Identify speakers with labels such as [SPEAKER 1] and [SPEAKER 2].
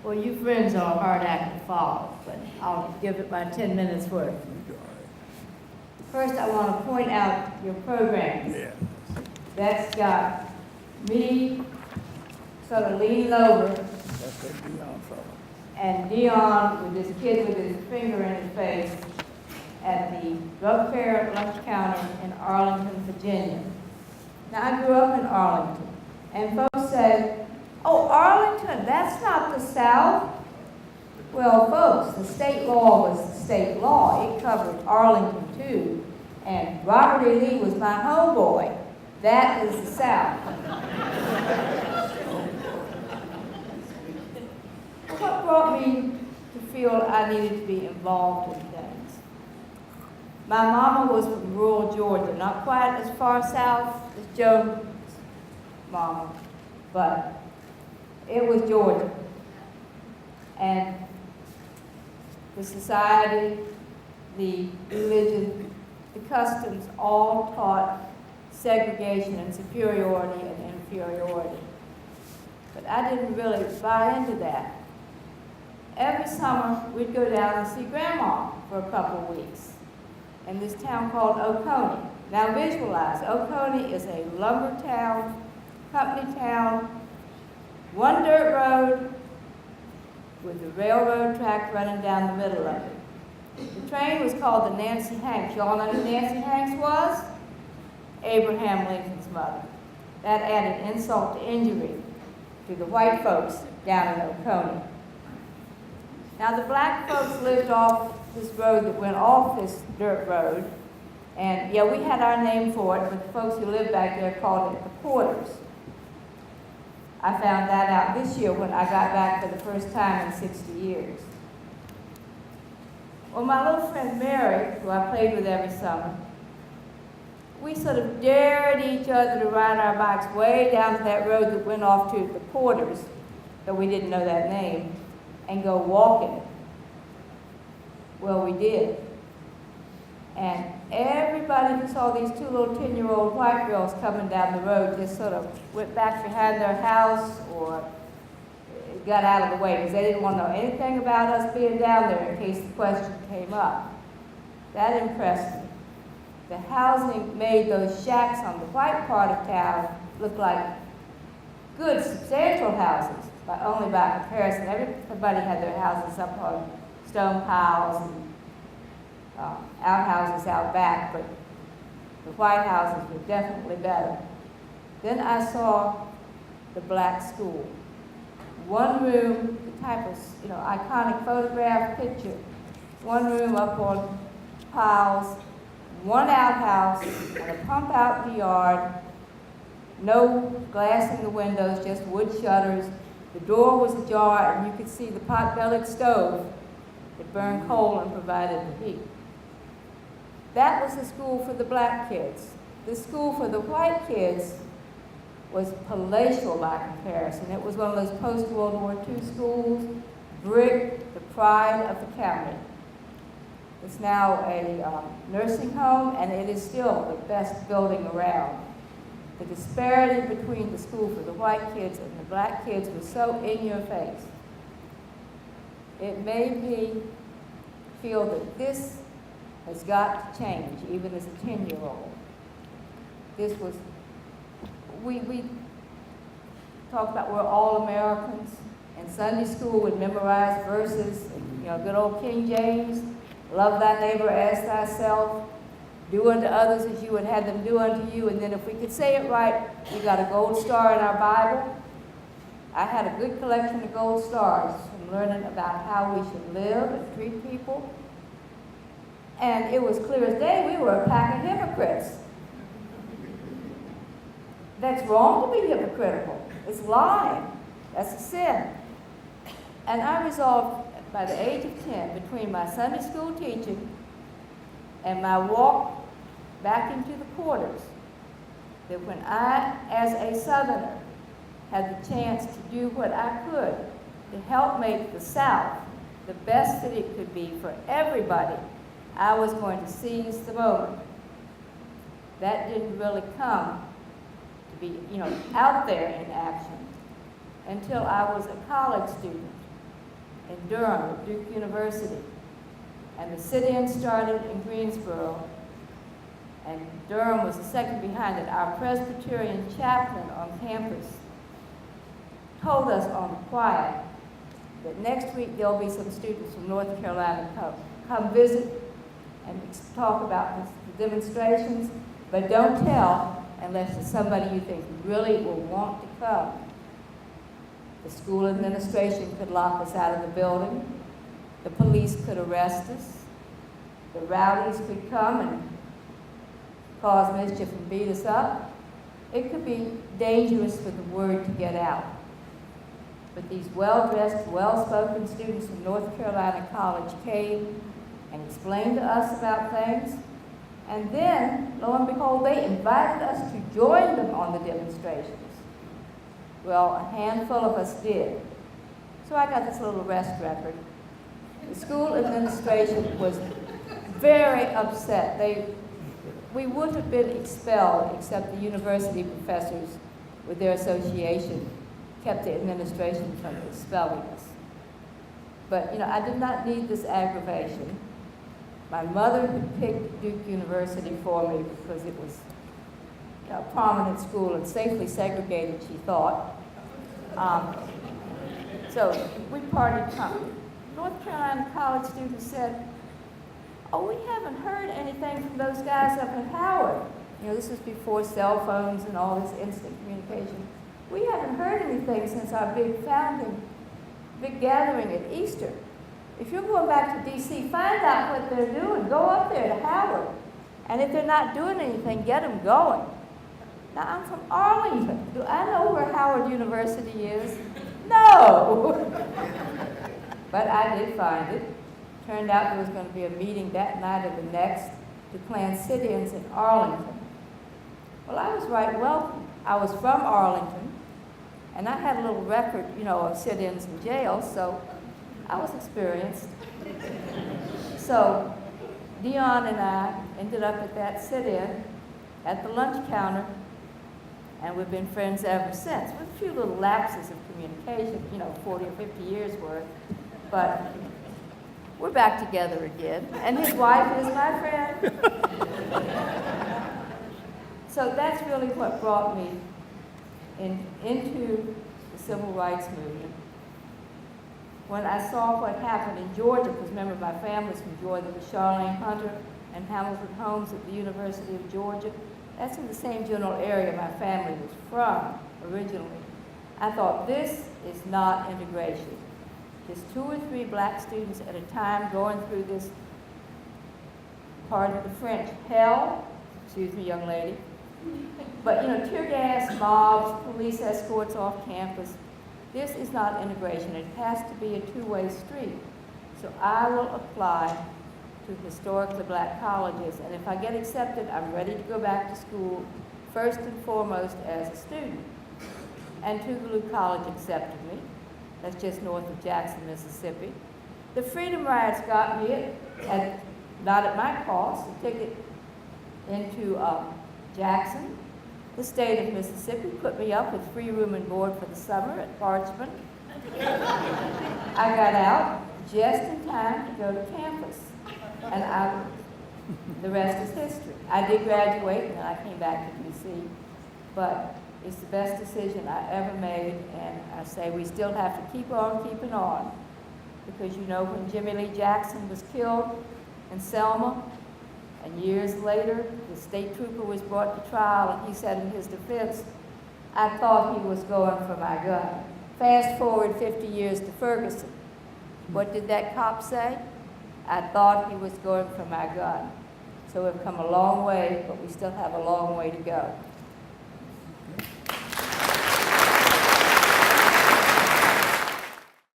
[SPEAKER 1] Well, you friends are a hard act to follow, but I'll give it my 10 minutes worth. First, I want to point out your program.
[SPEAKER 2] Yeah.
[SPEAKER 1] That's got me sort of leaning over
[SPEAKER 2] That's that Dion fella.
[SPEAKER 1] and Dion with this kid with his finger in his face at the drug fair lunch counter in Arlington, Virginia. Now, I grew up in Arlington, and folks said, "Oh, Arlington, that's not the South." Well, folks, the state law was the state law. It covered Arlington, too. And Robert E. Lee was my homeboy. That is the South. What brought me to feel I needed to be involved in things? My mama was from rural Georgia, not quite as far south as Joan's mama, but it was Georgia. And the society, the religion, the customs all taught segregation and superiority and inferiority. But I didn't really buy into that. Every summer, we'd go down and see Grandma for a couple of weeks in this town called Oconee. Now visualize, Oconee is a lumber town, company town, one dirt road with the railroad track running down the middle of it. The train was called the Nancy Hanks. Y'all know who Nancy Hanks was? Abraham Lincoln's mother. That added insult to injury to the white folks down in Oconee. Now the black folks lived off this road that went off this dirt road, and yeah, we had our name for it, but the folks who lived back there called it the Porters. I found that out this year when I got back for the first time in 60 years. Well, my little friend Mary, who I played with every summer, we sort of dared each other to ride our bikes way down to that road that went off to the Porters, though we didn't know that name, and go walking. Well, we did. And everybody who saw these two little 10-year-old white girls coming down the road just sort of went back behind their house or got out of the way because they didn't want to know anything about us being down there in case the question came up. That impressed me. The housing made those shacks on the white part of town look like good, substantial houses, but only by comparison. Everybody had their houses up on stone piles and outhouses out back, but the white houses were definitely better. Then I saw the black school. One room, the type of iconic photograph picture. One room up on piles, one outhouse, and a pump out in the yard. No glass in the windows, just wood shutters. The door was ajar, and you could see the pot-bellied stove that burned coal and provided the heat. That was the school for the black kids. The school for the white kids was palatial by comparison. It was one of those post-World War II schools, brick, the pride of the county. It's now a nursing home, and it is still the best building around. The disparity between the school for the white kids and the black kids was so in your face. It made me feel that this has got to change, even as a 10-year-old. This was, we talked about we're all Americans. In Sunday school, we'd memorize verses, good old King James, love thy neighbor as thyself, do unto others as you would have them do unto you. And then if we could say it right, we got a gold star in our Bible. I had a good collection of gold stars from learning about how we should live and treat people. And it was clear as day we were a pack of hypocrites. That's wrong to be hypocritical. It's lying. That's a sin. And I resolved by the age of 10, between my Sunday school teaching and my walk back into the Porters, that when I, as a Southerner, had the chance to do what I could to help make the South the best that it could be for everybody, I was going to seize the moment. That didn't really come to be, out there in action until I was a college student. in Durham at Duke University. And the sit-in started in Greensboro, and Durham was the second behind it. Our Presbyterian chaplain on campus told us on the quiet that next week there'll be some students from North Carolina come visit and talk about the demonstrations, but don't tell unless it's somebody you think really will want to come. The school administration could lock us out of the building. The police could arrest us. The rowdies could come and cause mischief and beat us up. It could be dangerous for the word to get out. But these well-dressed, well-spoken students from North Carolina College came and explained to us about things. And then, lo and behold, they invited us to join them on the demonstrations. Well, a handful of us did. So I got this little arrest record. The school administration was very upset. We would have been expelled except the university professors, with their association, kept the administration from expelling us. But, I did not need this aggravation. My mother had picked Duke University for me because it was a prominent school and safely segregated, she thought. So we parted company. North Carolina College students said, "Oh, we haven't heard anything from those guys up at Howard." This was before cell phones and all this instant communication. "We haven't heard anything since our big gathering at Easter. If you're going back to D.C., find out what they're doing. Go up there to Howard. And if they're not doing anything, get them going." Now, I'm from Arlington. Do I know where Howard University is? No! But I did find it. Turned out there was going to be a meeting that night or the next to plan sit-ins in Arlington. Well, I was right welcome. I was from Arlington, and I had a little record, of sit-ins in jail, so I was experienced. So Dion and I ended up at that sit-in at the lunch counter, and we've been friends ever since, with a few little lapses of communication, 40 or 50 years worth. But we're back together again, and his wife is my friend. So that's really what brought me into the civil rights movement. When I saw what happened in Georgia, because remember my family's from Georgia, with Charlene Hunter and Hamilton Holmes at the University of Georgia. That's in the same general area my family was from originally. I thought, this is not integration. Just 2 or 3 black students at a time going through this, pardon the French, hell, excuse me, young lady. But, tear gas, mobs, police escorts off campus. This is not integration. It has to be a two-way street. So I will apply to historically black colleges, and if I get accepted, I'm ready to go back to school, first and foremost as a student. And Tougaloo College accepted me. That's just north of Jackson, Mississippi. The Freedom Riots got me, not at my cost, a ticket into Jackson. The state of Mississippi put me up with free room and board for the summer at Parchman. I got out just in time to go to campus. And the rest is history. I did graduate, and then I came back to D.C., but it's the best decision I ever made, and I say we still have to keep on keeping on, because when Jimmy Lee Jackson was killed in Selma, and years later, the state trooper was brought to trial, and he said in his defense, "I thought he was going for my gun." Fast forward 50 years to Ferguson. What did that cop say? "I thought he was going for my gun." So we've come a long way, but we still have a long way to go.